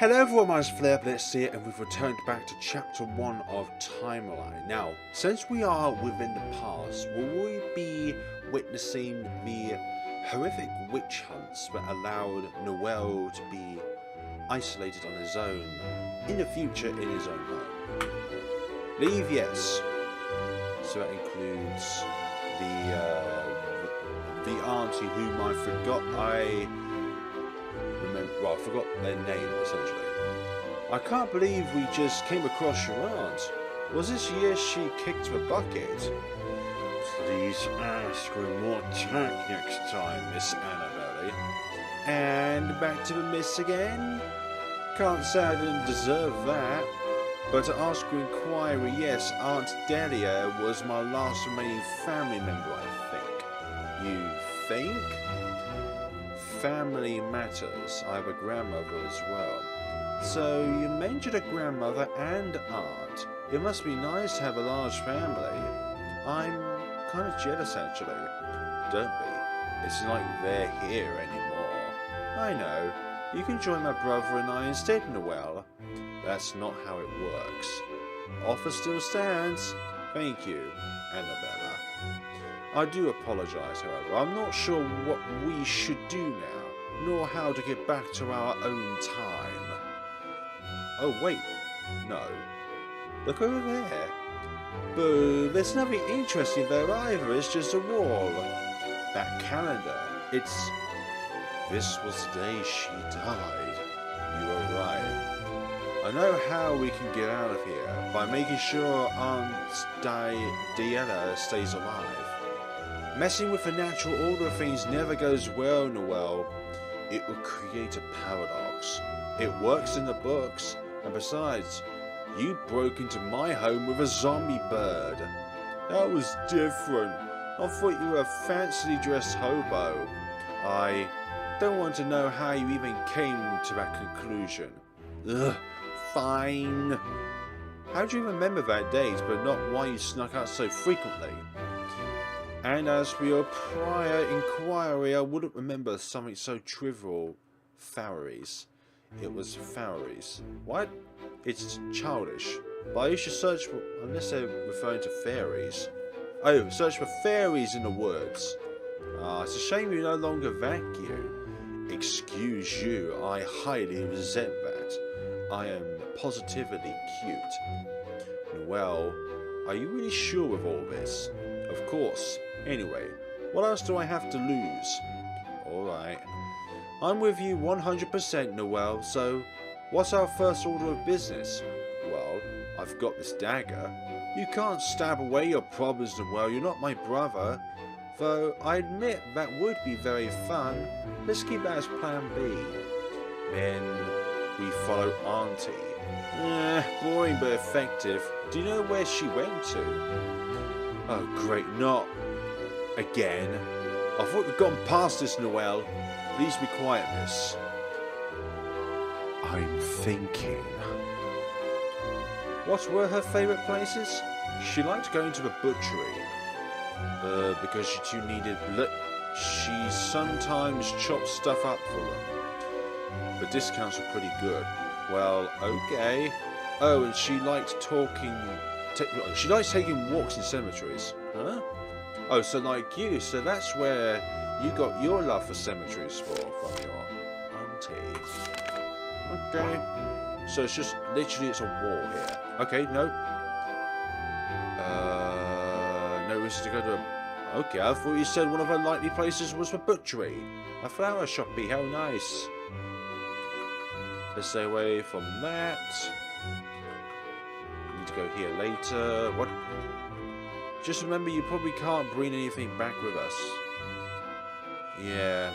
Hello everyone, my name is FlareBlitzed here, and we've returned back to chapter 1 of Träumerei. Now, since we are within the past, will we be witnessing the horrific witch hunts that allowed Noël to be isolated on his own in the future in his own home? Leave, yes. So that includes the auntie whom I forgot I forgot their name, essentially. I can't believe we just came across your aunt. Was this year she kicked the bucket? Please ask with more tact next time, Miss Annabelle. And back to the miss again? Can't say I didn't deserve that. But to ask for inquiry, yes, Aunt Delia was my last remaining family member, I think. You think? Family matters. I have a grandmother as well. So you mentioned a grandmother and aunt. It must be nice to have a large family. I'm kind of jealous, actually. Don't be. It's like they're here anymore. I know. You can join my brother and I instead, Noël. That's not how it works. Offer still stands. Thank you, Annabelle. I do apologise, however. I'm not sure what we should do now, nor how to get back to our own time. Oh, wait. No. Look over there. Boo, there's nothing interesting there either. It's just a wall. That calendar. This was the day she died. You were right. I know how we can get out of here, by making sure Aunt Delia stays alive. Messing with the natural order of things never goes well, Noël. It will create a paradox. It works in the books, and besides, you broke into my home with a zombie bird. That was different. I thought you were a fancily dressed hobo. I don't want to know how you even came to that conclusion. Ugh. Fine. How do you remember that date, but not why you snuck out so frequently? And as for your prior inquiry, I wouldn't remember something so trivial. Fairies. It was fairies. What? It's childish. But you should search for, unless they're referring to fairies. Oh, search for fairies in the woods. It's a shame you no longer vacuum. Excuse you, I highly resent that. I am positively cute. Noël, are you really sure of all this? Of course. Anyway, what else do I have to lose? Alright. I'm with you 100%, Noël, so what's our first order of business? Well, I've got this dagger. You can't stab away your problems, Noël. You're not my brother. Though I admit that would be very fun. Let's keep that as plan B. Then we follow Auntie. Boring but effective. Do you know where she went to? Oh great, not again. I thought we'd gone past this, Noël. Please be quiet, miss. I'm thinking. What were her favourite places? She liked going to the butchery. Because she too needed blood. She sometimes chopped stuff up for them. The discounts were pretty good. Well, okay. Oh, and she liked she likes taking walks in cemeteries. Huh? Oh, so like you. So that's where you got your love for cemeteries from your auntie. Okay. So it's just literally it's a wall here. Okay, no. No reason to go to a... Okay, I thought you said one of her likely places was the butchery. A flower shoppy, how nice. Let's stay away from that. Need to go here later. What? Just remember, you probably can't bring anything back with us. Yeah.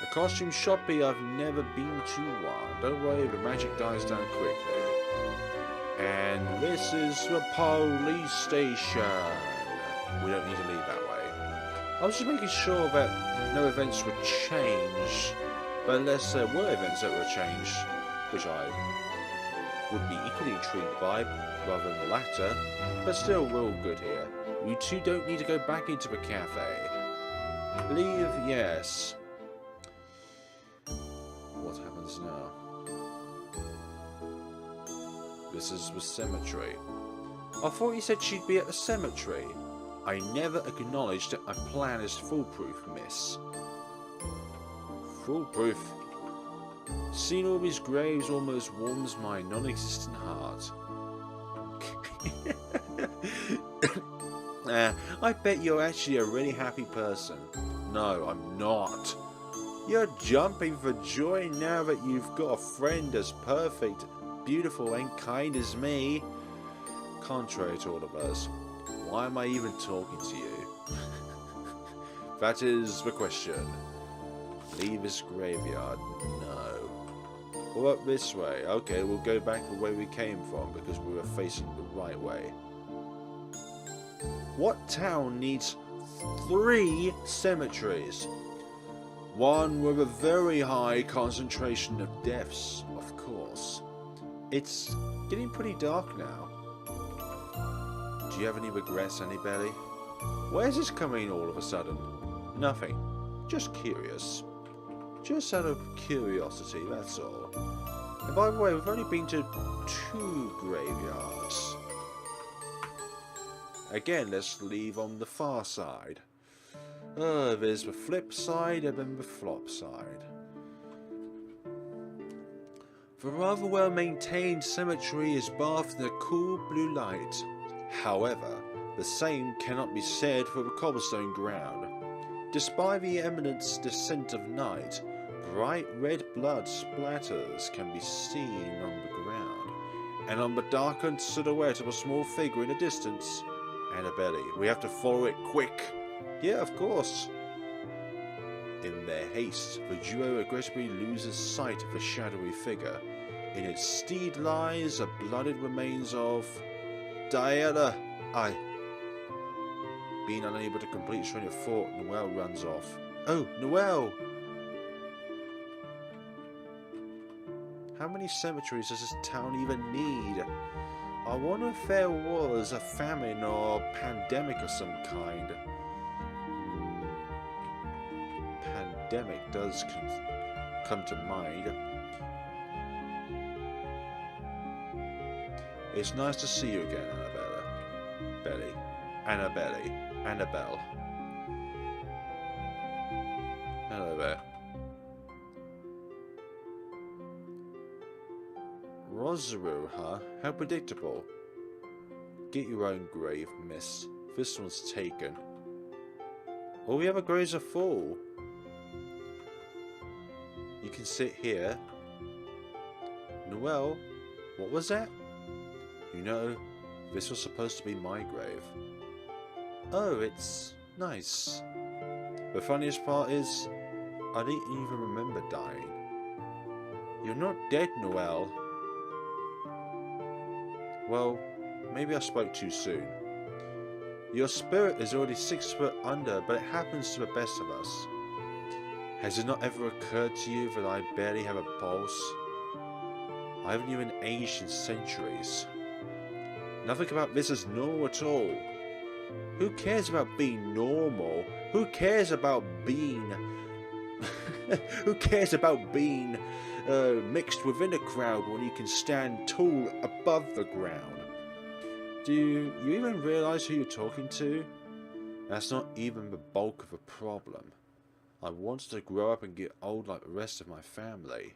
A costume shoppy, I've never been to one. Don't worry, the magic dies down quickly. And this is the police station. We don't need to leave that way. I was just making sure that no events would change. But unless there were events that would change, which I would be equally intrigued by, rather than the latter, but still we're all good here. You two don't need to go back into the cafe. Leave, yes. What happens now? This is the cemetery. I thought you said she'd be at the cemetery. I never acknowledged that my plan is foolproof, miss. Foolproof? Seeing all these graves almost warms my non-existent heart. I bet you're actually a really happy person. No, I'm not. You're jumping for joy now that you've got a friend as perfect, beautiful and kind as me. Contrary to all of us, why am I even talking to you? That is the question. Leave this graveyard? No. Well, up this way. Okay, we'll go back the way we came from because we were facing the right way. What town needs 3 cemeteries? One with a very high concentration of deaths, of course. It's getting pretty dark now. Do you have any regrets, Annabelle? Where's this coming all of a sudden? Nothing. Just curious. Just out of curiosity, that's all. And by the way, we've only been to 2 graveyards. Again, let's leave on the far side. There's the flip side and then the flop side. The rather well-maintained cemetery is bathed in a cool blue light. However, the same cannot be said for the cobblestone ground. Despite the imminent descent of night, bright red blood splatters can be seen on the ground, and on the darkened silhouette of a small figure in the distance. Annabelle, we have to follow it quick. Yeah, of course. In their haste, the duo aggressively loses sight of the shadowy figure. In its stead lies the blooded remains of Diana. Being unable to complete a train of thought, Noël runs off. Oh, Noël! How many cemeteries does this town even need? I wonder if there was a famine or pandemic of some kind. Pandemic does come to mind. It's nice to see you again, Annabelle. Hello there. Rosary, huh? How predictable. Get your own grave, miss. This one's taken. All the other graves are full. You can sit here. Noël, what was that? You know, this was supposed to be my grave. Oh, it's nice. The funniest part is, I didn't even remember dying. You're not dead, Noël. Well, maybe I spoke too soon. Your spirit is already 6 foot under, but it happens to the best of us. Has it not ever occurred to you that I barely have a pulse? I haven't even aged in centuries. Nothing about this is normal at all. Who cares about being normal? Who cares about being... Who cares about being mixed within a crowd when you can stand tall above the ground? Do you even realise who you're talking to? That's not even the bulk of the problem. I wanted to grow up and get old like the rest of my family.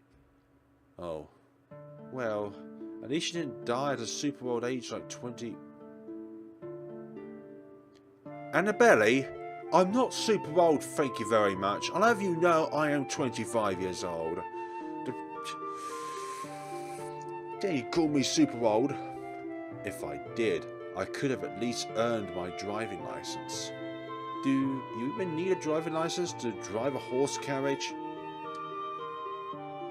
Oh. Well, at least you didn't die at a super old age like 20... Annabelle, I'm not super old, thank you very much. I'll have you know I am 25 years old. Dare you call me super old? If I did, I could have at least earned my driving license. Do you even need a driving license to drive a horse carriage?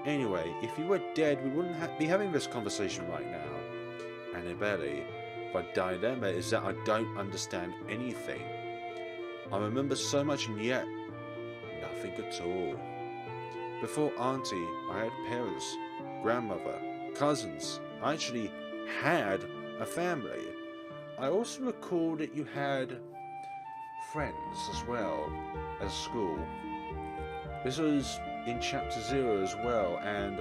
Anyway, if you were dead, we wouldn't be having this conversation right now. Annabelle, the dilemma is that I don't understand anything. I remember so much and yet, nothing at all. Before Auntie, I had parents, grandmother, cousins. I actually had a family. I also recall that you had friends as well as school. This was in chapter 0 as well, and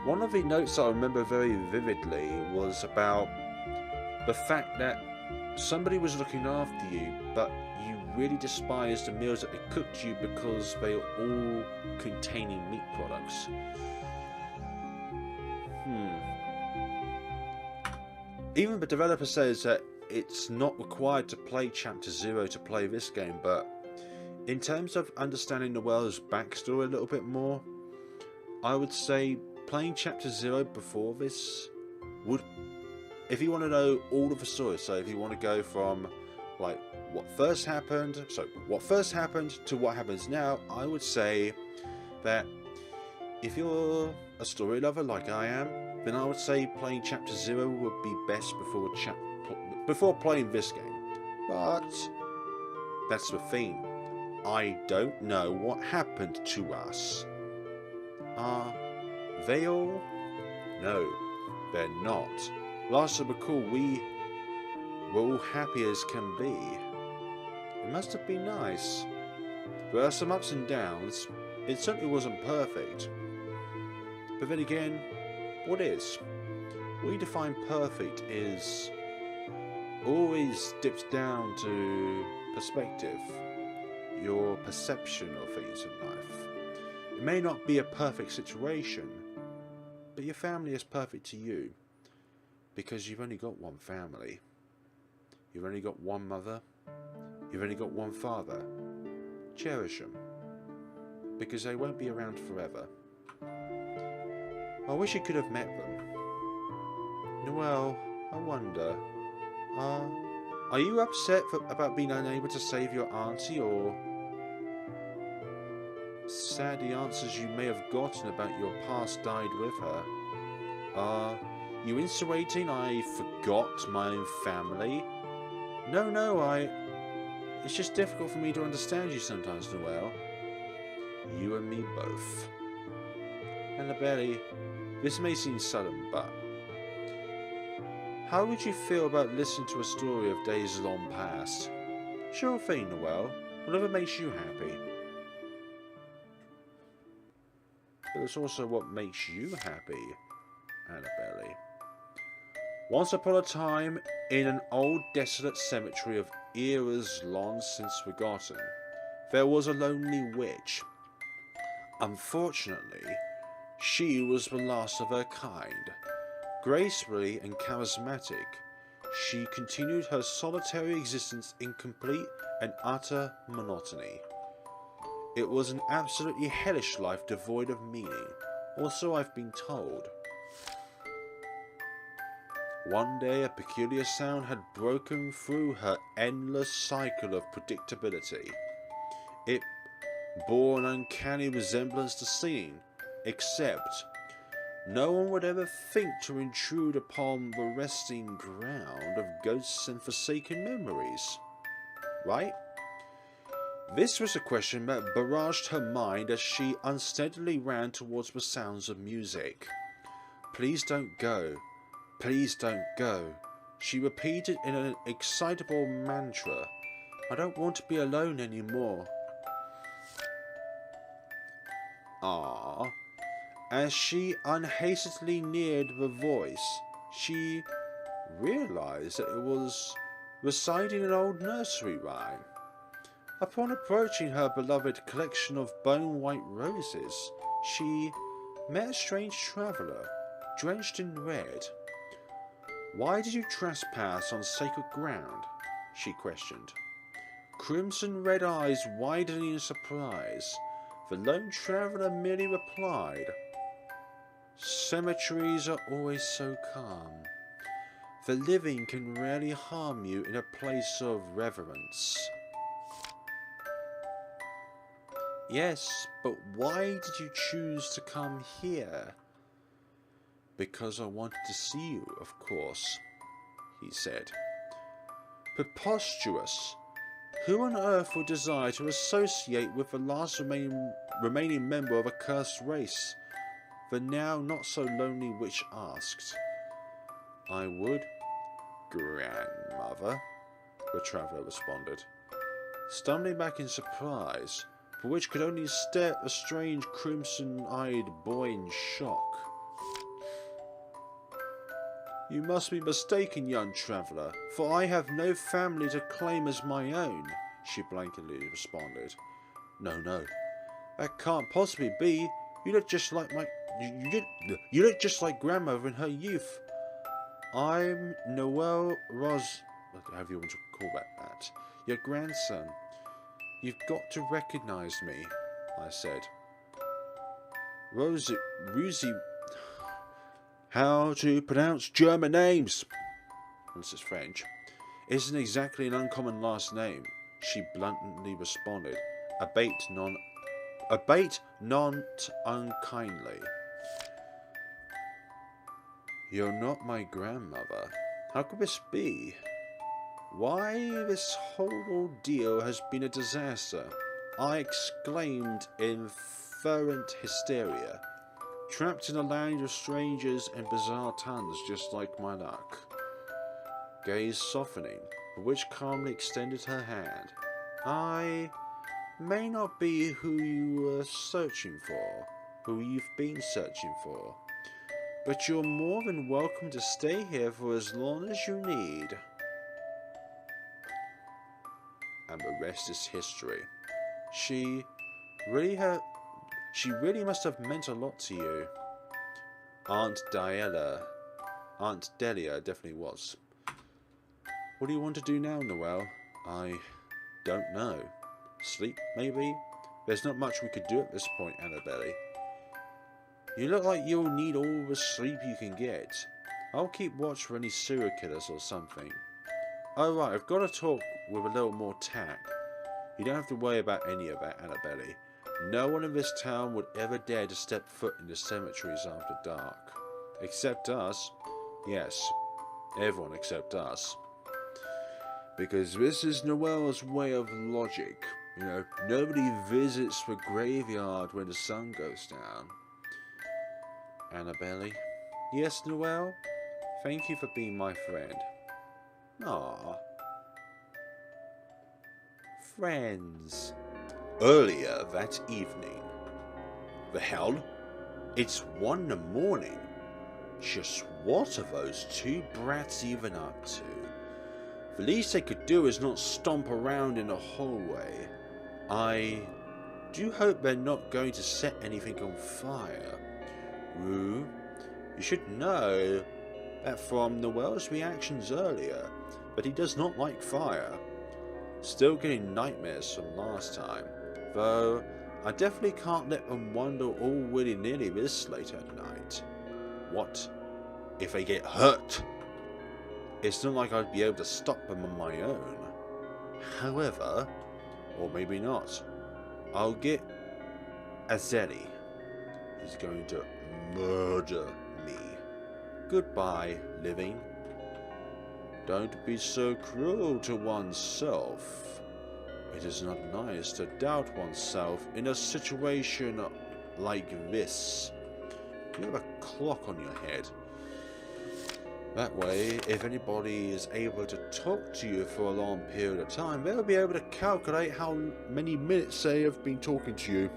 One of the notes I remember very vividly was about the fact that somebody was looking after you, but you really despised the meals that they cooked you because they were all containing meat products. Even the developer says that it's not required to play Chapter 0 to play this game, but in terms of understanding Noël's backstory a little bit more, I would say playing Chapter 0 before this would, if you want to know all of the story, so if you want to go from like what first happened to what happens now, I would say that if you're a story lover like I am, then I would say playing Chapter 0 would be best before playing this game. But that's the thing. I don't know what happened to us. Are they all? No, they're not. Last I recall, we were all happy as can be. It must have been nice. There are some ups and downs. It certainly wasn't perfect. But then again, what is? We define perfect is always dips down to perspective, your perception of things in life. It may not be a perfect situation, but your family is perfect to you because you've only got one family. You've only got one mother. You've only got one father. Cherish them, because they won't be around forever. I wish you could have met them. Noël, I wonder, are you upset about being unable to save your auntie, or sad the answers you may have gotten about your past died with her? Are you insinuating I forgot my own family? No, it's just difficult for me to understand you sometimes, Noël. You and me both. Annabelle, this may seem sudden, but how would you feel about listening to a story of days long past? Sure thing, Noël. Whatever makes you happy. But it's also what makes you happy, Annabelle. Once upon a time, in an old desolate cemetery of eras long since forgotten, there was a lonely witch. Unfortunately, she was the last of her kind. Gracefully and charismatic, she continued her solitary existence in complete and utter monotony. It was an absolutely hellish life devoid of meaning, or so I've been told. One day a peculiar sound had broken through her endless cycle of predictability. It bore an uncanny resemblance to singing, except no one would ever think to intrude upon the resting ground of ghosts and forsaken memories. Right? This was a question that barraged her mind as she unsteadily ran towards the sounds of music. Please don't go. Please don't go, she repeated in an excitable mantra. I don't want to be alone anymore. Ah. As she unhastily neared the voice, she realized that it was reciting an old nursery rhyme. Upon approaching her beloved collection of bone-white roses, she met a strange traveller, drenched in red. Why did you trespass on sacred ground? She questioned. Crimson red eyes widening in surprise, the lone traveller merely replied, cemeteries are always so calm. The living can rarely harm you in a place of reverence. Yes, but why did you choose to come here? Because I wanted to see you, of course, he said. Preposterous. Who on earth would desire to associate with the last remaining member of a cursed race? The now not so lonely witch asked. I would, grandmother, the traveller responded, stumbling back in surprise, the witch could only stare at the strange crimson-eyed boy in shock. You must be mistaken, young traveller, for I have no family to claim as my own, she blankly responded. No, that can't possibly be. You look just like you look just like grandmother in her youth. I'm Noël Rousseau, however you want to call that, your grandson. You've got to recognise me, I said. Rosy, how to pronounce German names? This is French. Isn't exactly an uncommon last name, she bluntly responded, albeit not unkindly. You're not my grandmother. How could this be? Why, this whole ordeal has been a disaster, I exclaimed in fervent hysteria. Trapped in a land of strangers and bizarre tongues just like my luck. Gaze softening, the witch calmly extended her hand. I may not be who you were searching for, who you've been searching for, but you're more than welcome to stay here for as long as you need. And the rest is history. She really must have meant a lot to you. Aunt Delia definitely was. What do you want to do now, Noël? I don't know. Sleep, maybe? There's not much we could do at this point, Annabelle. You look like you'll need all the sleep you can get. I'll keep watch for any serial killers or something. Oh right, I've got to talk with a little more tact. You don't have to worry about any of that, Annabelle. No one in this town would ever dare to step foot in the cemeteries after dark. Except us. Yes, everyone except us. Because this is Noël's way of logic. You know, nobody visits the graveyard when the sun goes down. Annabelle? Yes, Noël? Thank you for being my friend. Ah. Friends. Earlier that evening. The hell? It's 1 in the morning. Just what are those two brats even up to? The least they could do is not stomp around in the hallway. I do hope they're not going to set anything on fire. Rue, you should know that from Noël's reactions earlier, that he does not like fire. Still getting nightmares from last time, though I definitely can't let them wander all willy-nilly this late at night. What if they get hurt? It's not like I'd be able to stop them on my own. However, or maybe not, I'll get Azeli. He's going to murder me. Goodbye, living. Don't be so cruel to oneself. It is not nice to doubt oneself in a situation like this. You have a clock on your head. That way, if anybody is able to talk to you for a long period of time, they'll be able to calculate how many minutes they have been talking to you.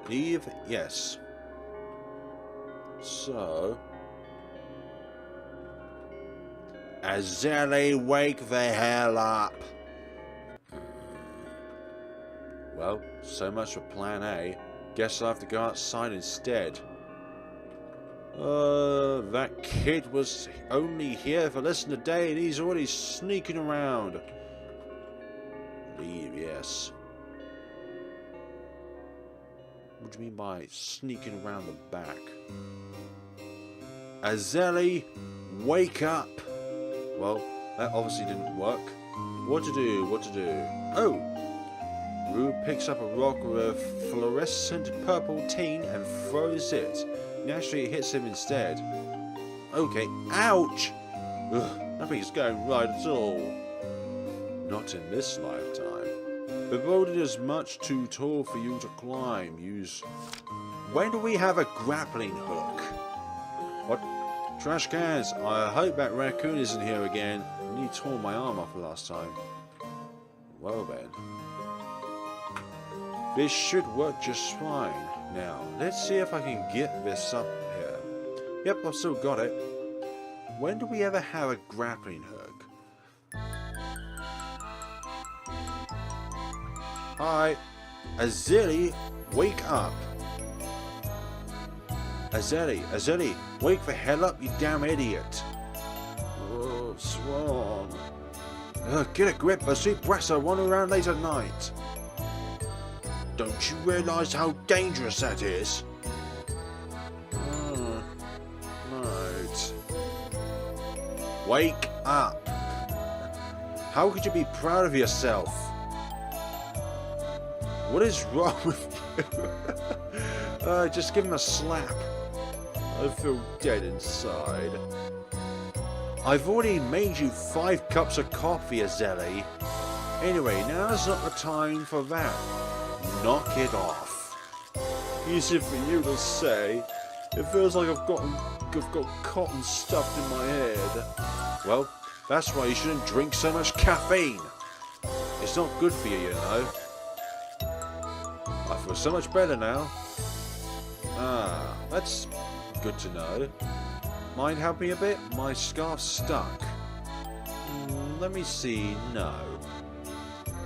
Leave? Yes. So... Azeli, wake the hell up! Well, so much for plan A. Guess I'll have to go outside instead. That kid was only here for less than a day and he's already sneaking around. Leave, yes. What do you mean by sneaking around the back? Azeli, wake up! Well, that obviously didn't work. What to do? Oh! Rue picks up a rock with a fluorescent purple tin and throws it. Naturally, it hits him instead. Okay, ouch! Ugh, nothing's going right at all. Not in this lifetime. The building is much too tall for you to climb. When do we have a grappling hook? What? Trash cans. I hope that raccoon isn't here again. He tore my arm off last time. Well then. This should work just fine. Now, let's see if I can get this up Yep, I've still got it. When do we ever have a grappling hook? Hi. Azili, wake up. Azili, wake the hell up, you damn idiot. Oh, Swan. Get a grip, a sweet breasts are running around late at night. Don't you realise how dangerous that is? Right. Wake up. How could you be proud of yourself? What is wrong with you? Just give him a slap. I feel dead inside. I've already made you 5 cups of coffee, Azeli. Anyway, now's not the time for that. Knock it off. Easy for you to say. It feels like I've got cotton stuffed in my head. Well, that's why you shouldn't drink so much caffeine. It's not good for you, you know. I feel so much better now. Ah, that's good to know. Mind helping a bit? My scarf's stuck. Let me see. No.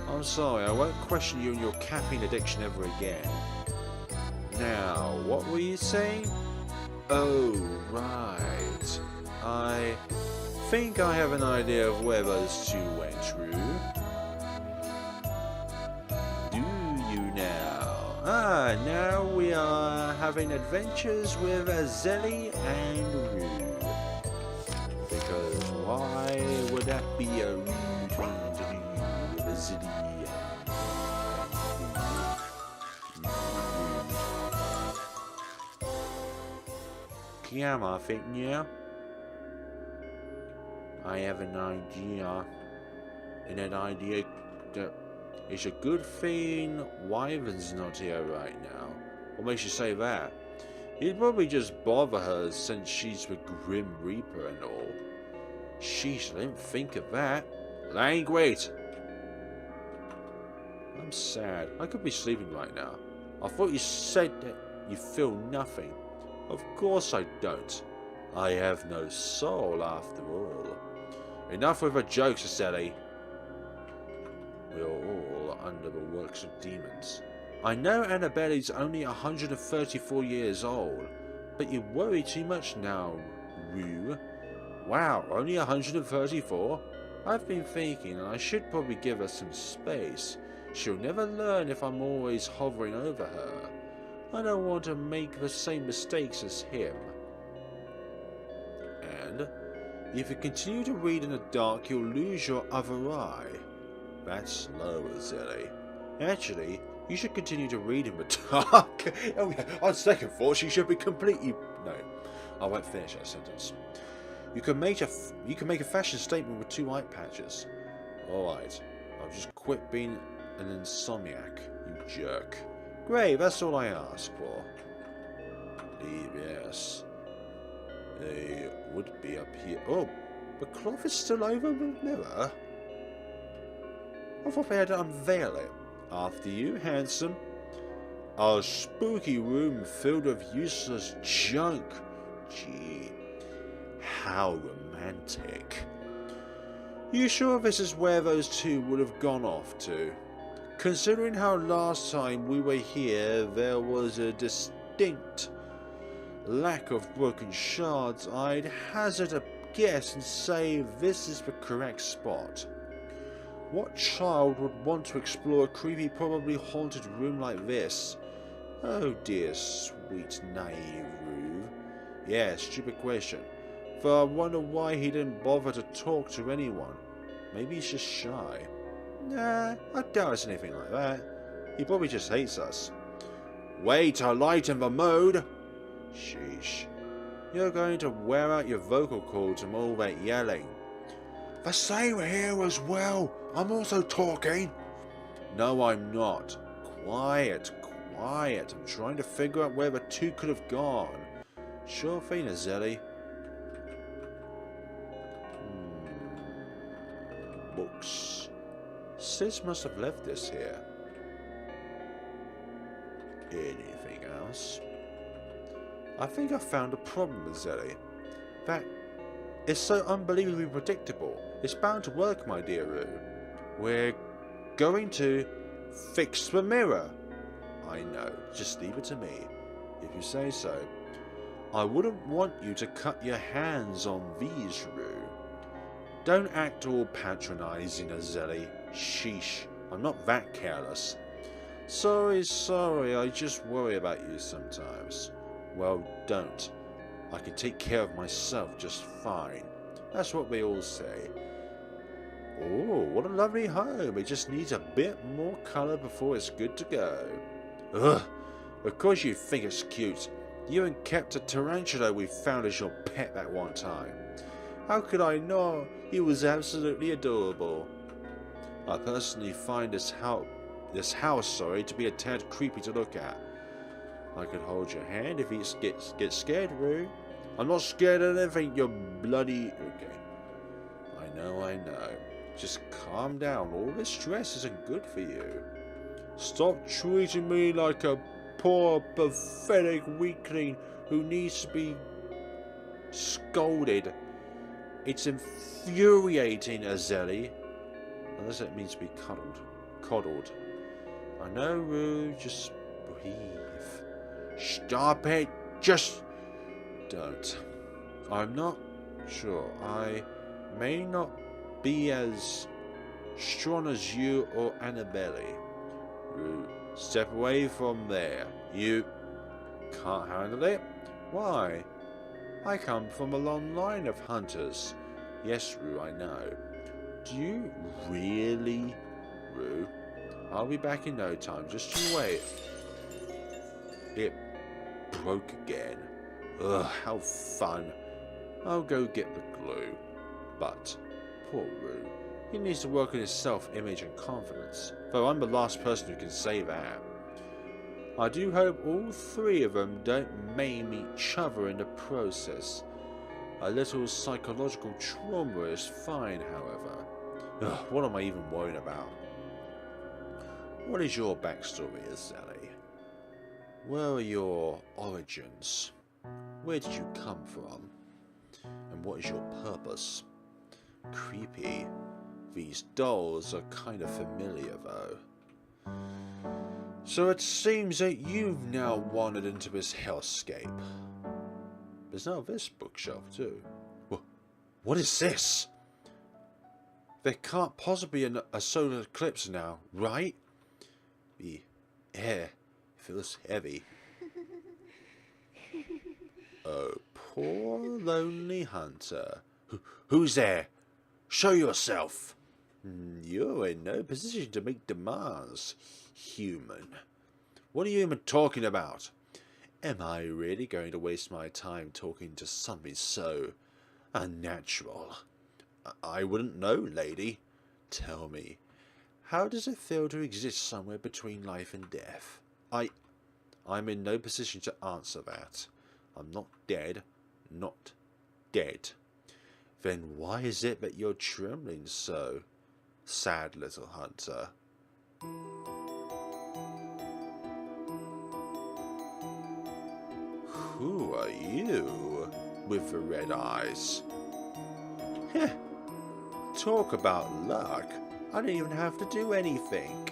I'm sorry, I won't question you and your caffeine addiction ever again. Now, what were you saying? Oh, right. I think I have an idea of where those two went, Rue. Do you now? Ah, now we are having adventures with Azeli and Rue. Because why would that be a rude thing to do with Azeli? I think, yeah. I have an idea. And that idea that it's a good thing Wyvern's not here right now. What makes you say that? He'd probably just bother her since she's the Grim Reaper and all. Sheesh, I didn't think of that. Language! I'm sad. I could be sleeping right now. I thought you said that you feel nothing. Of course I don't. I have no soul after all. Enough with the jokes, Sally. We are all under the works of demons. I know Annabelle is only 134 years old, but you worry too much now, Rue. Wow, only 134? I've been thinking I should probably give her some space. She'll never learn if I'm always hovering over her. I don't want to make the same mistakes as him. And if you continue to read in the dark, you'll lose your other eye. That's low, Azeli. Actually, you should continue to read in the dark. Oh yeah, on second thought, she should be completely... No, I won't finish that sentence. You can make a fashion statement with 2 eye patches. Alright, I'll just quit being an insomniac, you jerk. Great, that's all I ask for. Yes. They would be up here. Oh, the cloth is still over the mirror. I thought they had to unveil it. After you, handsome. A spooky room filled with useless junk. Gee, how romantic. You sure this is where those two would have gone off to? Considering how last time we were here there was a distinct lack of broken shards, I'd hazard a guess and say this is the correct spot. What child would want to explore a creepy, probably haunted room like this? Oh dear, sweet, naive Rue. Yeah, stupid question. For I wonder why he didn't bother to talk to anyone. Maybe he's just shy. Nah, I doubt it's anything like that. He probably just hates us. Wait, I lighten the mode! Sheesh. You're going to wear out your vocal cords from all that yelling. The same here as well. I'm also talking. No, I'm not. Quiet, quiet. I'm trying to figure out where the two could have gone. Sure thing, Azeli. Books. Sis must have left this here. Anything else? I think I found a problem with Zelly. That is so unbelievably predictable. It's bound to work, my dear Rue. We're going to fix the mirror. I know, just leave it to me, if you say so. I wouldn't want you to cut your hands on these, Rue. Don't act all patronising, Zelly. Sheesh, I'm not that careless. Sorry, I just worry about you sometimes. Well, don't. I can take care of myself just fine. That's what we all say. Oh, what a lovely home. It just needs a bit more colour before it's good to go. Ugh, of course you think it's cute. You and kept a tarantula we found as your pet that one time. How could I not? He was absolutely adorable. I personally find this house to be a tad creepy to look at. I could hold your hand if you get scared, Rue. I'm not scared of anything, you're bloody... Okay. I know. Just calm down. All this stress isn't good for you. Stop treating me like a poor, pathetic weakling who needs to be scolded. It's infuriating, Azelli. Unless it means to be coddled. I know, Rue, just breathe. Stop it, just don't. I'm not sure. I may not be as strong as you or Annabelle. Rue, step away from there. You can't handle it? Why? I come from a long line of hunters. Yes, Rue, I know. Do you really, Rue? I'll be back in no time, just you wait. It broke again. Ugh, how fun. I'll go get the glue. But, poor Rue, he needs to work on his self-image and confidence, though I'm the last person who can say that. I do hope all three of them don't maim each other in the process. A little psychological trauma is fine, however. Ugh, what am I even worrying about? What is your backstory, Sally? Where are your origins? Where did you come from? And what is your purpose? Creepy. These dolls are kind of familiar, though. So it seems that you've now wandered into this hellscape. There's now this bookshelf, too. What is this? There can't possibly be a solar eclipse now, right? The air feels heavy. Oh, poor lonely hunter. Who's there? Show yourself. You're in no position to make demands, human. What are you even talking about? Am I really going to waste my time talking to something so unnatural? I wouldn't know, lady. Tell me, how does it feel to exist somewhere between life and death? I'm in no position to answer that. I'm not dead. Not dead. Then why is it that you're trembling so? Sad little hunter. Who are you with the red eyes? Heh. Talk about luck. I don't even have to do anything.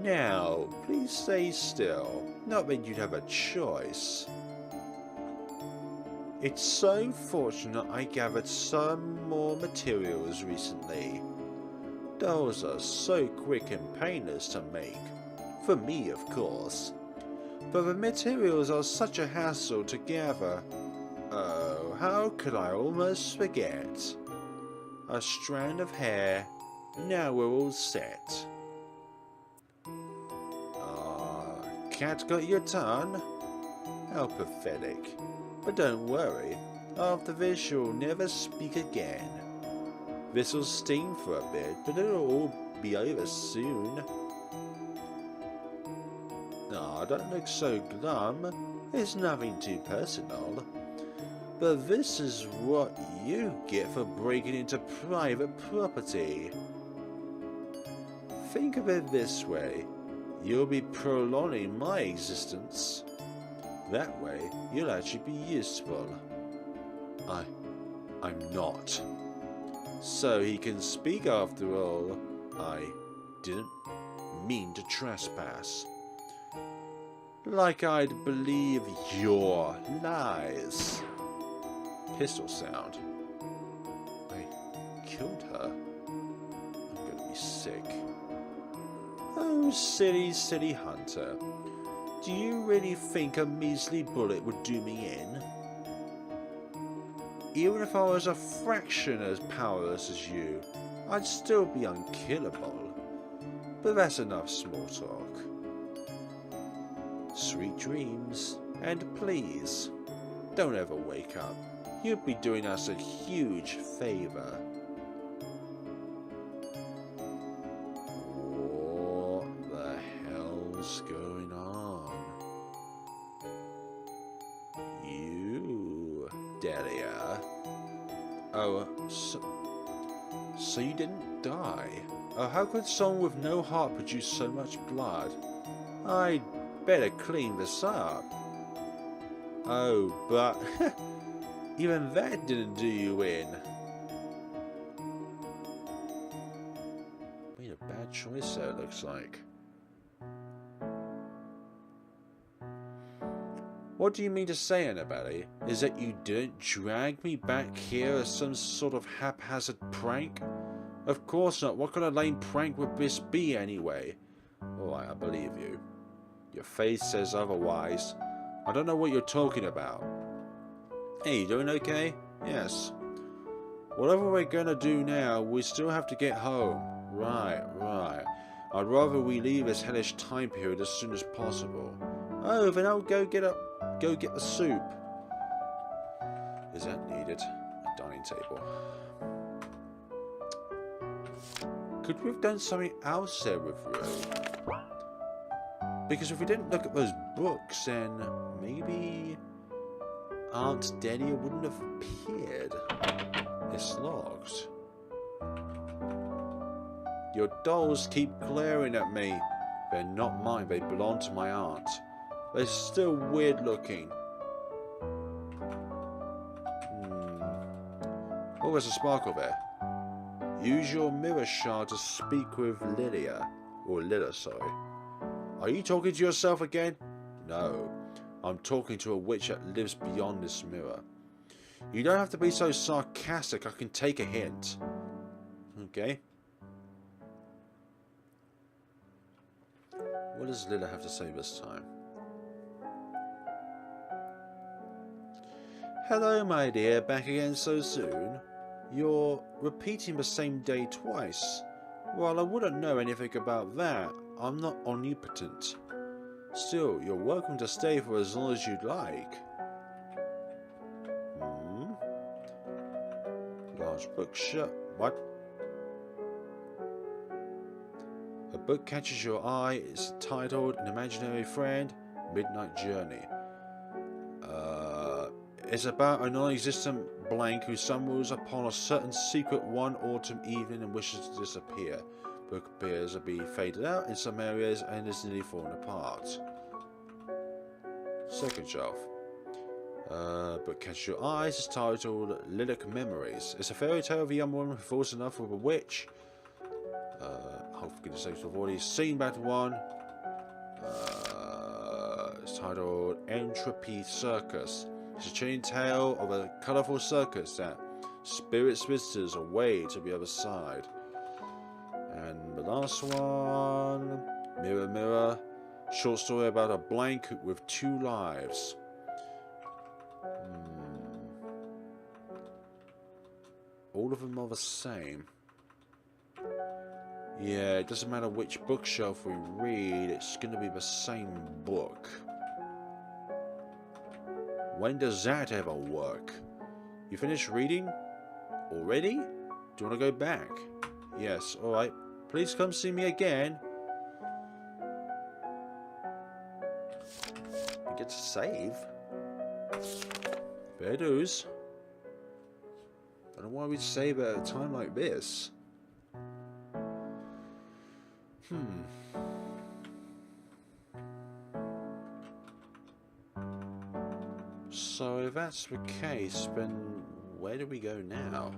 Now, please stay still. Not that you'd have a choice. It's so fortunate I gathered some more materials recently. Those are so quick and painless to make. For me, of course. But the materials are such a hassle to gather. Oh, how could I almost forget? A strand of hair. Now we're all set. Cat got your tongue? How pathetic. But don't worry. After this you'll never speak again. This'll sting for a bit, but it'll all be over soon. Ah, don't look so glum. It's nothing too personal. But this is what you get for breaking into private property. Think of it this way. You'll be prolonging my existence. That way, you'll actually be useful. I'm not. So he can speak after all. I didn't mean to trespass. Like I'd believe your lies. Pistol sound. I killed her. I'm gonna be sick. Oh, silly, silly hunter. Do you really think a measly bullet would do me in? Even if I was a fraction as powerless as you, I'd still be unkillable. But that's enough small talk. Sweet dreams, and please, don't ever wake up. You'd be doing us a huge favor. What the hell's going on? You, Delia. Oh, so you didn't die? Oh, how could someone with no heart produce so much blood? I'd better clean this up. Oh, but even that didn't do you in. Made a bad choice there, it looks like. What do you mean to say, Annabelle? Is that you didn't drag me back here as some sort of haphazard prank? Of course not. What kind of lame prank would this be anyway? Alright, I believe you. Your face says otherwise. I don't know what you're talking about. Hey, you doing okay? Yes. Whatever we're gonna do now, we still have to get home. Right. I'd rather we leave this hellish time period as soon as possible. Oh, then I'll go get the soup. Is that needed? A dining table. Could we have done something else there with Rue? Because if we didn't look at those books, then maybe Aunt Delia wouldn't have appeared. It's locked. Your dolls keep glaring at me. They're not mine, they belong to my aunt. They're still weird looking. Oh, there's a sparkle there. Use your mirror shard to speak with Lilia. Or Lilla, sorry. Are you talking to yourself again? No. I'm talking to a witch that lives beyond this mirror. You don't have to be so sarcastic, I can take a hint. Okay. What does Lilla have to say this time? Hello, my dear, back again so soon? You're repeating the same day twice. Well, I wouldn't know anything about that. I'm not omnipotent. Still, you're welcome to stay for as long as you'd like. Large bookshelf. What? A book catches your eye. It's titled An Imaginary Friend, Midnight Journey. It's about a non-existent blank who stumbles upon a certain secret one autumn evening and wishes to disappear. Book appears to be faded out in some areas and is nearly fallen apart. Second shelf. Book catches your eyes. It's titled Lilac Memories. It's a fairy tale of a young woman who falls in love with a witch. Oh, for goodness sakes, I've already seen that one. It's titled Entropy Circus. It's a chilling tale of a colourful circus that spirits visitors away to the other side. And the last one, Mirror Mirror, short story about a blank with 2 lives. All of them are the same. Yeah, it doesn't matter which bookshelf we read, it's going to be the same book. When does that ever work? You finished reading? Already? Do you want to go back? Yes, alright. Please come see me again. We get to save. Fair dues. I don't know why we'd save at a time like this. So if that's the case, then where do we go now?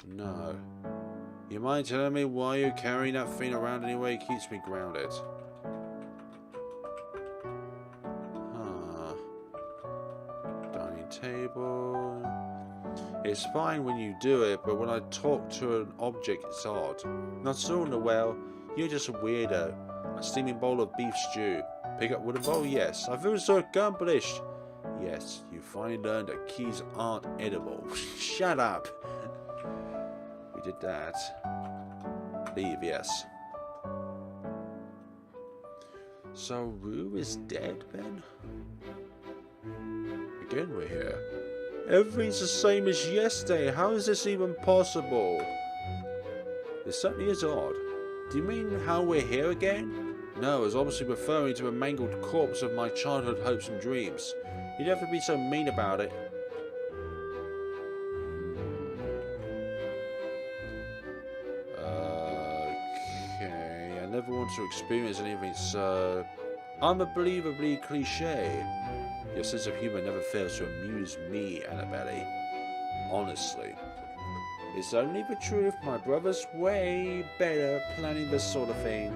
No. You mind telling me why you're carrying that thing around anyway? It keeps me grounded. Huh. Dining table. It's fine when you do it, but when I talk to an object, it's odd. Not so, Noël. You're just a weirdo. A steaming bowl of beef stew. Pick up wooden bowl? Yes. I feel so accomplished. Yes, you finally learned that keys aren't edible. Shut up. We did that. Leave, yes. So Rue is dead, then? Again, we're here. Everything's the same as yesterday. How is this even possible? It certainly is odd. Do you mean how we're here again? No, I was obviously referring to a mangled corpse of my childhood hopes and dreams. You'd have to be so mean about it. Okay, I never want to experience anything so unbelievably cliche. Your sense of humor never fails to amuse me, Annabelle. Honestly. It's only the truth. My brother's way better at planning this sort of thing.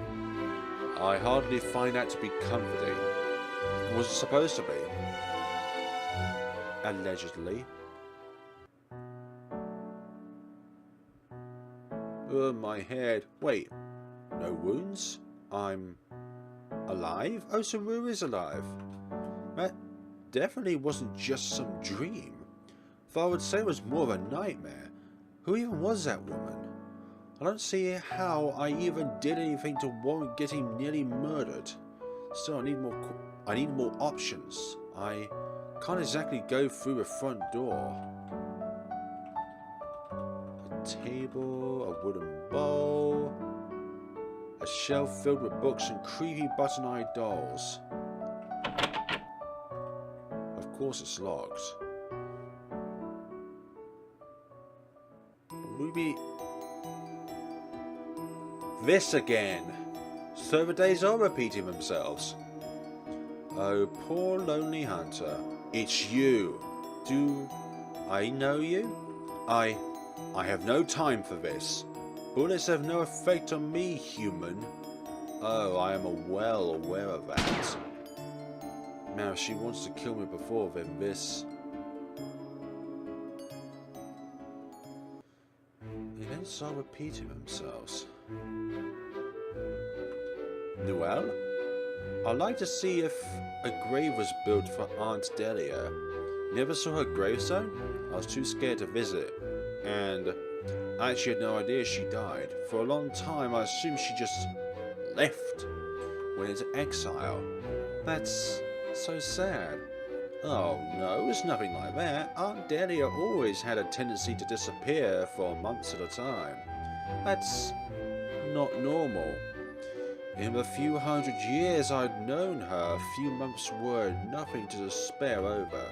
I hardly find that to be comforting. Was it supposed to be? Allegedly. My head. Wait. No wounds? I'm alive? Oh, so Rue is alive. That definitely wasn't just some dream. Though I would say it was more of a nightmare. Who even was that woman? I don't see how I even did anything to warrant getting nearly murdered. Still, I need more options. I can't exactly go through the front door. A table, a wooden bowl, a shelf filled with books and creepy button-eyed dolls. Of course it's locked. Ruby. This again. So the days are repeating themselves. Oh, poor lonely hunter. It's you. Do I know you? I have no time for this. Bullets have no effect on me, human. Oh, I am well aware of that. Now, if she wants to kill me before, then this... The events are repeating themselves. Noël? I'd like to see if a grave was built for Aunt Delia. Never saw her gravestone? I was too scared to visit. And I actually had no idea she died. For a long time I assumed she just left, went into exile. That's so sad. Oh no, it's nothing like that. Aunt Delia always had a tendency to disappear for months at a time. That's not normal. In the few hundred years I'd known her, a few months were nothing to despair over.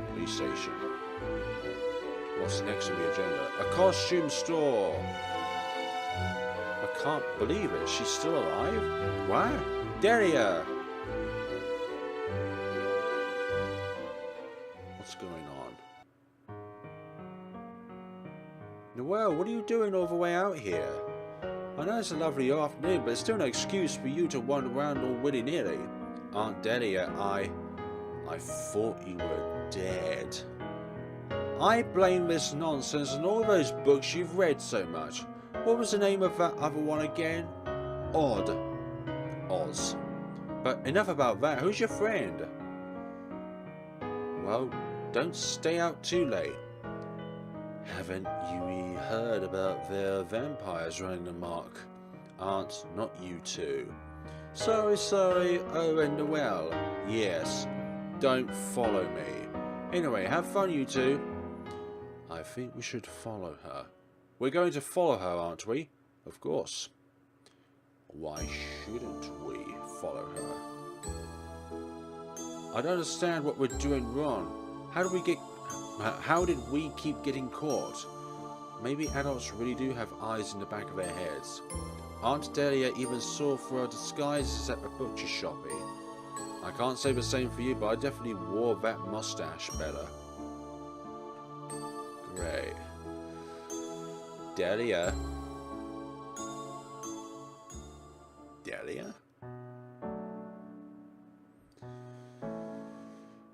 Police station. What's next on the agenda? A costume store! I can't believe it. She's still alive? What? Delia! What's going on? Noël, what are you doing all the way out here? I know it's a lovely afternoon, but it's still no excuse for you to wander around all willy-nilly. Aunt Delia, I thought you were dead. I blame this nonsense on all those books you've read so much. What was the name of that other one again? Oz. But enough about that. Who's your friend? Well, don't stay out too late. Haven't you heard about their vampires running amok? Aunt, not you two. Sorry, oh, and Noël. Yes, don't follow me. Anyway, have fun, you two. I think we should follow her. We're going to follow her, aren't we? Of course. Why shouldn't we follow her? I don't understand what we're doing wrong. How did we keep getting caught? Maybe adults really do have eyes in the back of their heads. Aunt Delia even saw through our disguises at the butcher shopping. I can't say the same for you, but I definitely wore that mustache better. Great. Delia? Delia?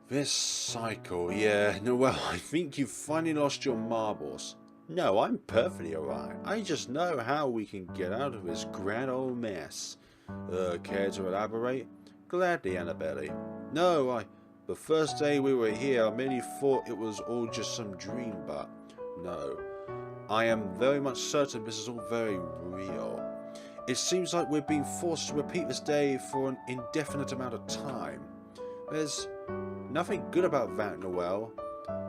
This cycle, yeah. Noël, I think you've finally lost your marbles. No, I'm perfectly alright. I just know how we can get out of this grand old mess. Care to elaborate? Gladly, Annabelle. No, the first day we were here, I merely thought it was all just some dream, but no. I am very much certain this is all very real. It seems like we're being forced to repeat this day for an indefinite amount of time. There's nothing good about that, Noël.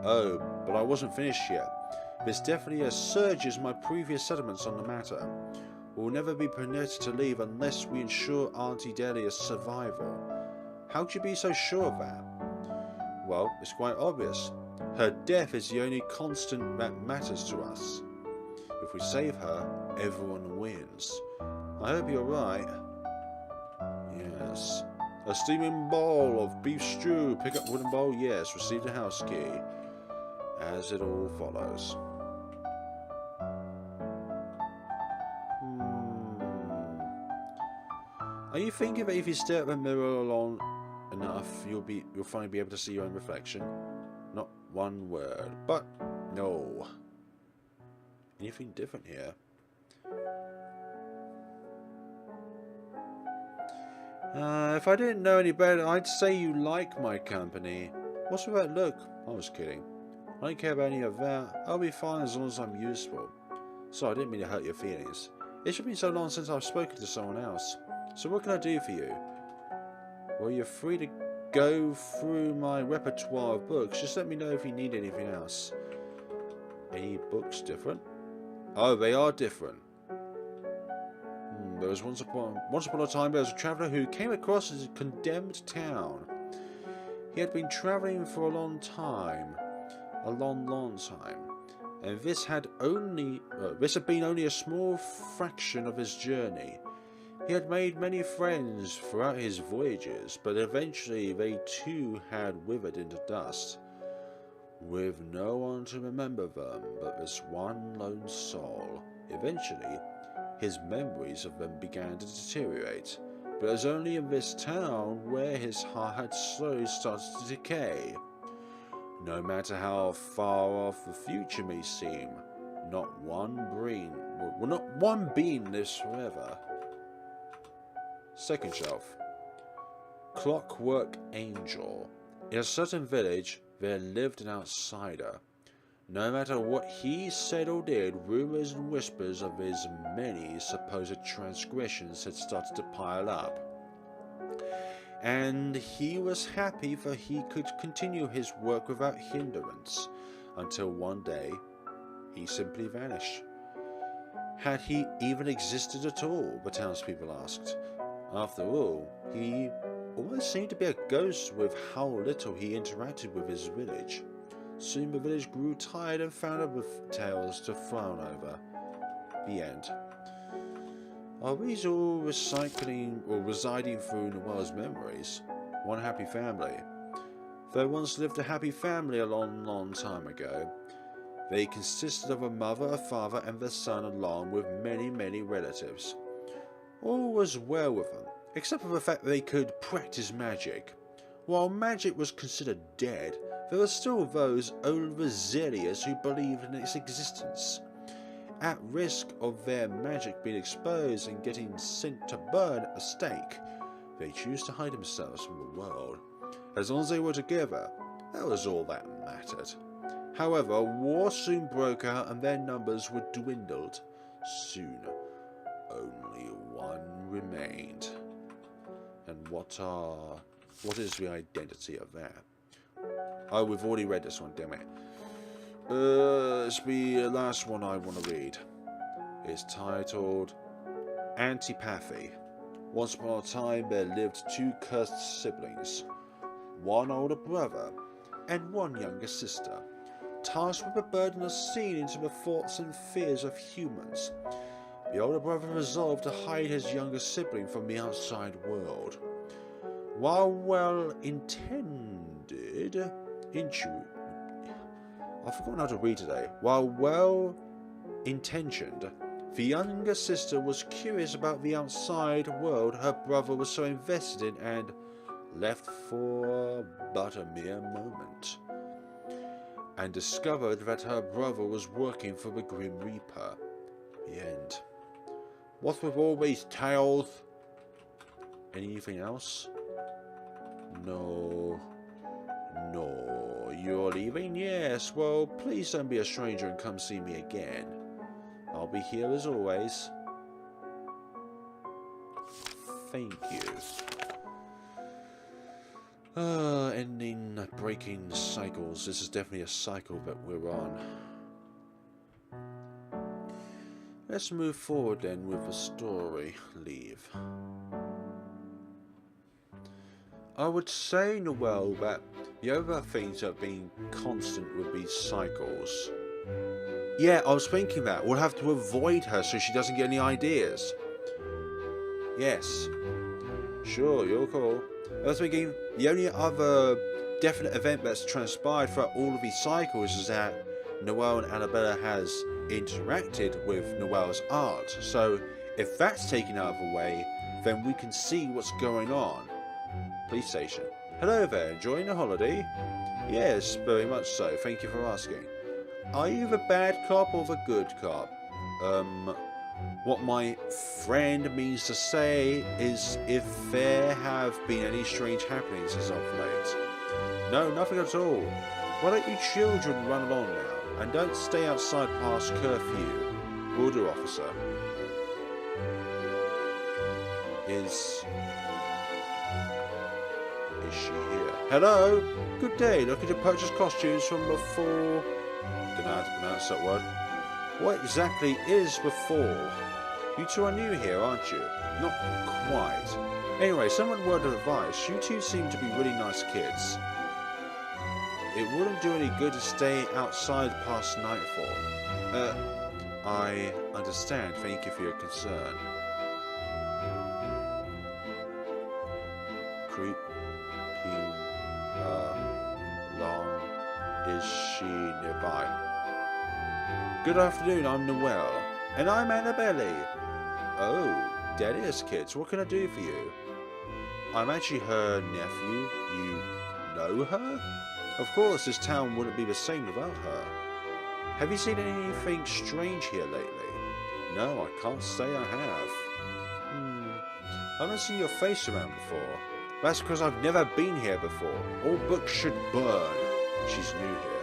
Oh, but I wasn't finished yet. This definitely assuages my previous sentiments on the matter. We'll never be permitted to leave unless we ensure Auntie Delia's survival. How could you be so sure of that? Well, it's quite obvious. Her death is the only constant that matters to us. If we save her, everyone wins. I hope you're right. Yes. A steaming bowl of beef stew. Pick up wooden bowl. Yes. Receive the house key. As it all follows. Are you thinking that if you stare at the mirror long enough, you'll finally be able to see your own reflection? Not one word. But no. Anything different here? If I didn't know any better, I'd say you like my company. What's with that look? I was kidding. I don't care about any of that. I'll be fine as long as I'm useful. So I didn't mean to hurt your feelings. It should be so long since I've spoken to someone else. So what can I do for you? Well, you're free to go through my repertoire of books. Just let me know if you need anything else. Any books different? Oh, they are different. There was once upon a time there was a traveller who came across a condemned town. He had been travelling for a long time. A long time. And this had been only a small fraction of his journey. He had made many friends throughout his voyages, but eventually they too had withered into dust, with no one to remember them but this one lone soul. Eventually, his memories of them began to deteriorate, but it was only in this town where his heart had slowly started to decay. No matter how far off the future may seem, not one being lives forever. Second shelf. Clockwork Angel. In a certain village, there lived an outsider. No matter what he said or did, rumors and whispers of his many supposed transgressions had started to pile up. And he was happy for he could continue his work without hindrance, until one day he simply vanished. Had he even existed at all, the townspeople asked. After all, he almost seemed to be a ghost with how little he interacted with his village. Soon the village grew tired and found other tales to frown over. The end. Are these all residing through Noël's memories? One happy family. There once lived a happy family a long time ago. They consisted of a mother, a father, and their son, along with many relatives. All was well with them, except for the fact that they could practice magic. While magic was considered dead, there were still those overzealous who believed in its existence. At risk of their magic being exposed and getting sent to burn at the stake, they chose to hide themselves from the world. As long as they were together, that was all that mattered. However, war soon broke out and their numbers were dwindled. Soon, only one remained. And what is the identity of that? Oh, we've already read this one, damn it. It's the last one I want to read. It's titled Antipathy. Once upon a time there lived two cursed siblings, one older brother and one younger sister, tasked with the burden of seeing into the thoughts and fears of humans. The older brother resolved to hide his younger sibling from the outside world. While well intended, I've forgotten how to read today. While well intentioned, the younger sister was curious about the outside world her brother was so invested in and left for but a mere moment, and discovered that her brother was working for the Grim Reaper. The end. What with all these tales? Anything else? No. No. You're leaving? Yes. Well, please don't be a stranger and come see me again. I'll be here as always. Thank you. Ending breaking cycles. This is definitely a cycle that we're on. Let's move forward then with the story. Leave. I would say, Noël, that the other things that have been constant with these cycles. Yeah, I was thinking that. We'll have to avoid her so she doesn't get any ideas. Yes. Sure, you're cool. I was thinking the only other definite event that's transpired throughout all of these cycles is that Noël and Annabelle has interacted with Noël's art. So if that's taken out of the way, then we can see what's going on. Police station. Hello there, enjoying the holiday? Yes, very much so, thank you for asking. Are you the bad cop or the good cop? What my friend means to say is if there have been any strange happenings as of late. No, nothing at all. Why don't you children run along now, and don't stay outside past curfew. Will do, officer. Is she here? Hello? Good day, looking to purchase costumes from before... Don't know how to pronounce that word. What exactly is before? You two are new here, aren't you? Not quite. Anyway, somewhat word of advice. You two seem to be really nice kids. It wouldn't do any good to stay outside past nightfall. I understand. Thank you for your concern. Creeping along. Is she nearby? Good afternoon, I'm Noël. And I'm Annabelle. Oh, that is, kids. What can I do for you? I'm actually her nephew. You know her? Of course, this town wouldn't be the same without her. Have you seen anything strange here lately? No, I can't say I have. I haven't seen your face around before. That's because I've never been here before. All books should burn. She's new here.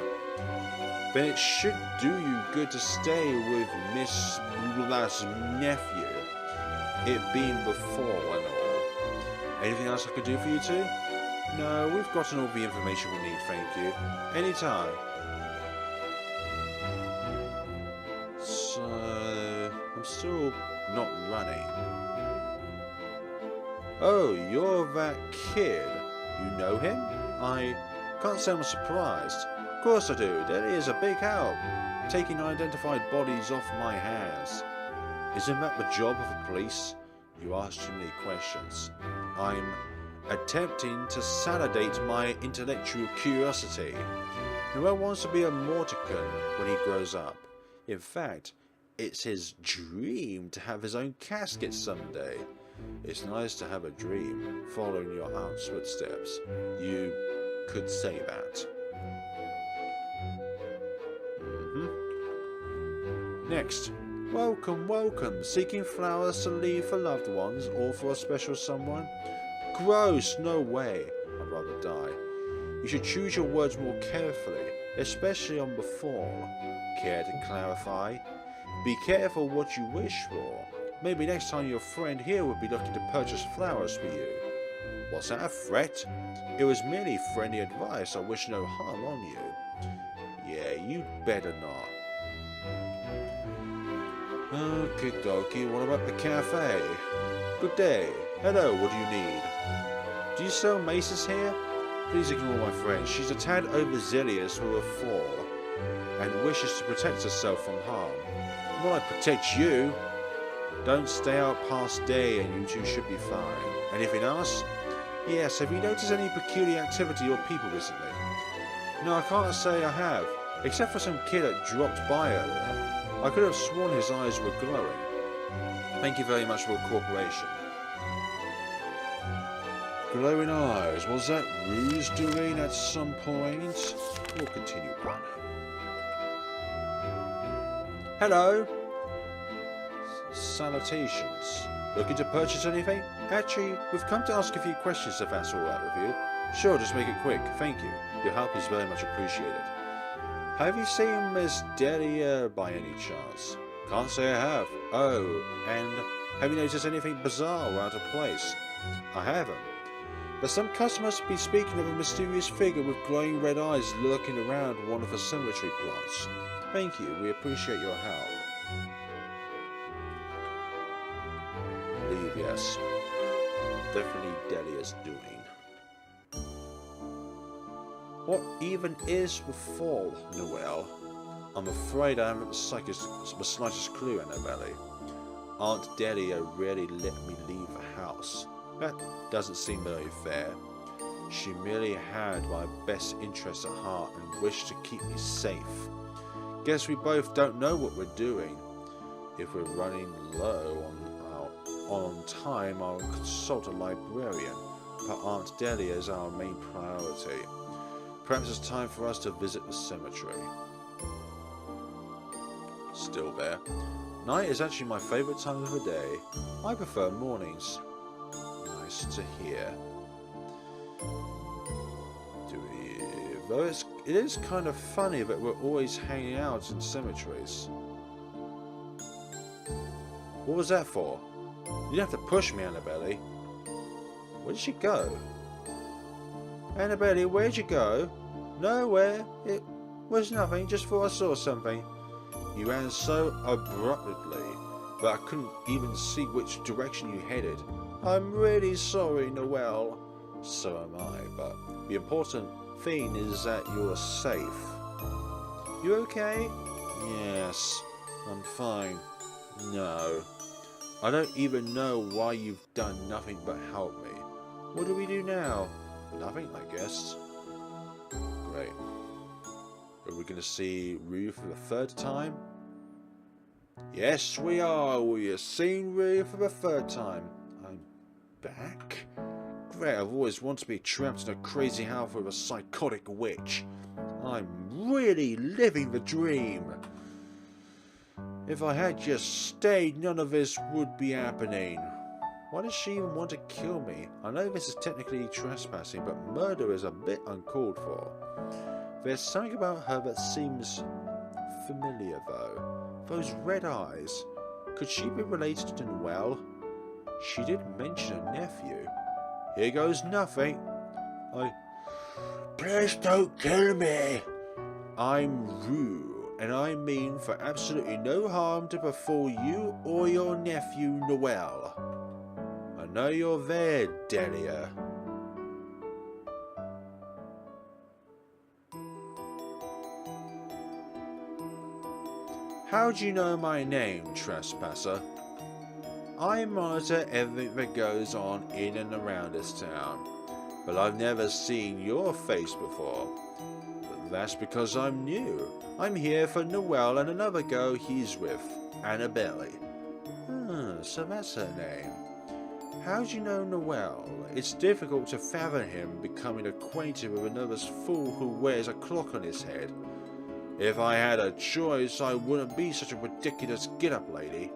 Then it should do you good to stay with Miss Bla's nephew. It being before and all. Anything else I could do for you two? No, we've gotten all the information we need, thank you. Anytime. So... I'm still not running. Oh, you're that kid. You know him? I can't say I'm surprised. Of course I do. That is a big help. Taking unidentified bodies off my hands. Isn't that the job of the police? You ask too many questions. I'm attempting to salivate my intellectual curiosity. Noël wants to be a Mortican when he grows up. In fact, it's his dream to have his own casket someday. It's nice to have a dream, following your aunt's footsteps. You could say that. Next. Welcome, welcome. Seeking flowers to leave for loved ones or for a special someone? Gross, no way. I'd rather die. You should choose your words more carefully, especially on before. Care to clarify? Be careful what you wish for. Maybe next time your friend here would be looking to purchase flowers for you. Was that a threat? It was merely friendly advice. I wish no harm on you. Yeah, you'd better not. Okie dokie, what about the cafe? Good day. Hello, what do you need? Do you sell maces here? Please ignore my friend. She's a tad overzealous with a fall, and wishes to protect herself from harm. Well, I protect you. Don't stay out past day and you two should be fine. Anything else? Yes, have you noticed any peculiar activity or people recently? No, I can't say I have, except for some kid that dropped by earlier. I could have sworn his eyes were glowing. Thank you very much for your cooperation. Glowing eyes, was that ruse doing at some point? We'll continue on. Hello! Salutations. Looking to purchase anything? Actually, we've come to ask a few questions if that's alright with you. Sure, just make it quick, thank you. Your help is very much appreciated. Have you seen Miss Delia by any chance? Can't say I have. Oh, and have you noticed anything bizarre or out of place? I haven't. But some customers be speaking of a mysterious figure with glowing red eyes lurking around one of the cemetery plots. Thank you, we appreciate your help. Leave, yes. Definitely Delia's doing. What even is befall, Noël? I'm afraid I haven't the slightest clue, Annabelle. Aunt Delia rarely let me leave the house. That doesn't seem very fair. She merely had my best interests at heart and wished to keep me safe. Guess we both don't know what we're doing. If we're running low on time, I'll consult a librarian, but Aunt Delia is our main priority. Perhaps it's time for us to visit the cemetery. Still there. Night is actually my favourite time of the day. I prefer mornings. Nice to hear. Though it is kind of funny that we're always hanging out in cemeteries. What was that for? You don't have to push me, Annabelle. Where did she go? Annabelle, where'd you go? Nowhere. It was nothing, just thought I saw something. You ran so abruptly that I couldn't even see which direction you headed. I'm really sorry, Noël. So am I, but the important thing is that you're safe. You okay? Yes, I'm fine. No. I don't even know why you've done nothing but help me. What do we do now? Nothing, I guess. Great. Are we going to see Rue for the third time? Yes, we are. We have seen Rue for the third time. I'm back? Great, I've always wanted to be trapped in a crazy house with a psychotic witch. I'm really living the dream. If I had just stayed, none of this would be happening. Why does she even want to kill me? I know this is technically trespassing, but murder is a bit uncalled for. There's something about her that seems familiar, though. Those red eyes. Could she be related to Noël? She did mention a nephew. Here goes nothing. Please don't kill me. I'm Rue, and I mean for absolutely no harm to befall you or your nephew Noël. I know you're there, Delia. How do you know my name, trespasser? I monitor everything that goes on in and around this town, but I've never seen your face before. But that's because I'm new. I'm here for Noël and another girl he's with, Annabelle. So that's her name. How do you know Noël? It's difficult to fathom him becoming acquainted with another fool who wears a clock on his head. If I had a choice, I wouldn't be such a ridiculous get-up lady.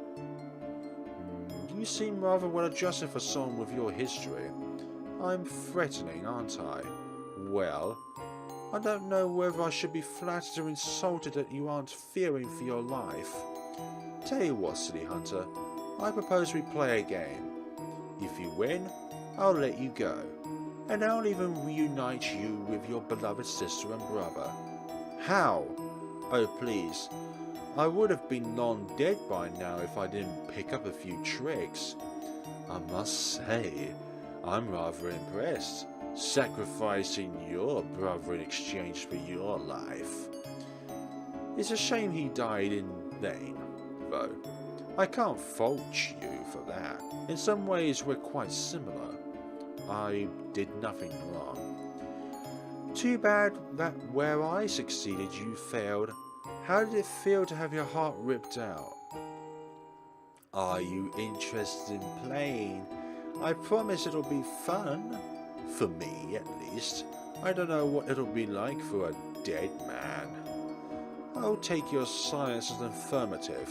You seem rather well adjusted for someone with your history. I'm threatening, aren't I? Well, I don't know whether I should be flattered or insulted that you aren't fearing for your life. Tell you what, Silly Hunter, I propose we play a game. If you win, I'll let you go, and I'll even reunite you with your beloved sister and brother. How? Oh please, I would have been long dead by now if I didn't pick up a few tricks. I must say, I'm rather impressed, sacrificing your brother in exchange for your life. It's a shame he died in vain, though. I can't fault you for that. In some ways we're quite similar. I did nothing wrong. Too bad that where I succeeded you failed. How did it feel to have your heart ripped out? Are you interested in playing? I promise it'll be fun. For me, at least. I don't know what it'll be like for a dead man. I'll take your silence as an affirmative.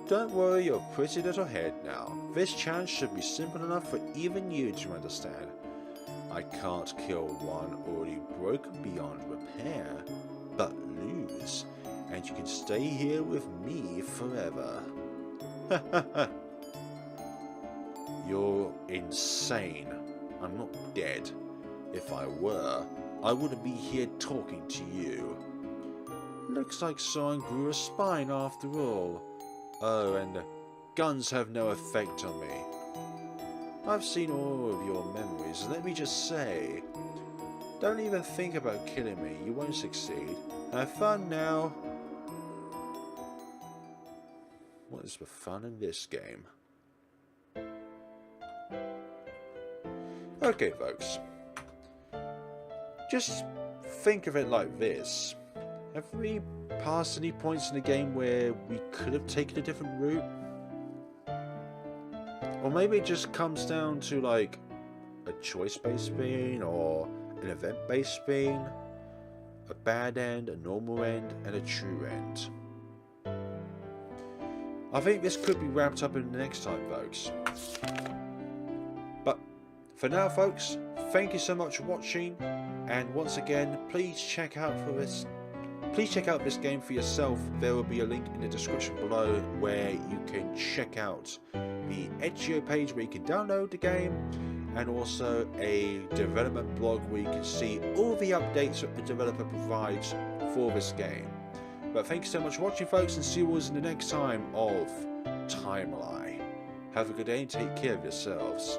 Don't worry your pretty little head now. This challenge should be simple enough for even you to understand. I can't kill one already broken beyond repair, but lose, and you can stay here with me forever. You're insane. I'm not dead. If I were, I wouldn't be here talking to you. Looks like someone grew a spine after all. Oh, and guns have no effect on me. I've seen all of your memories, let me just say. Don't even think about killing me, you won't succeed. Have fun now. What is the fun in this game? Okay, folks. Just think of it like this. Have we passed any points in the game where we could have taken a different route? Or maybe it just comes down to like a choice-based thing or an event-based thing, a bad end, a normal end, and a true end. I think this could be wrapped up in the next time, folks. But for now, folks, thank you so much for watching, and once again, please check out this game for yourself. There will be a link in the description below where you can check out the itch.io page where you can download the game, and also a development blog where you can see all the updates that the developer provides for this game. But thank you so much for watching, folks, and see you all in the next time of Träumerei. Have a good day and take care of yourselves.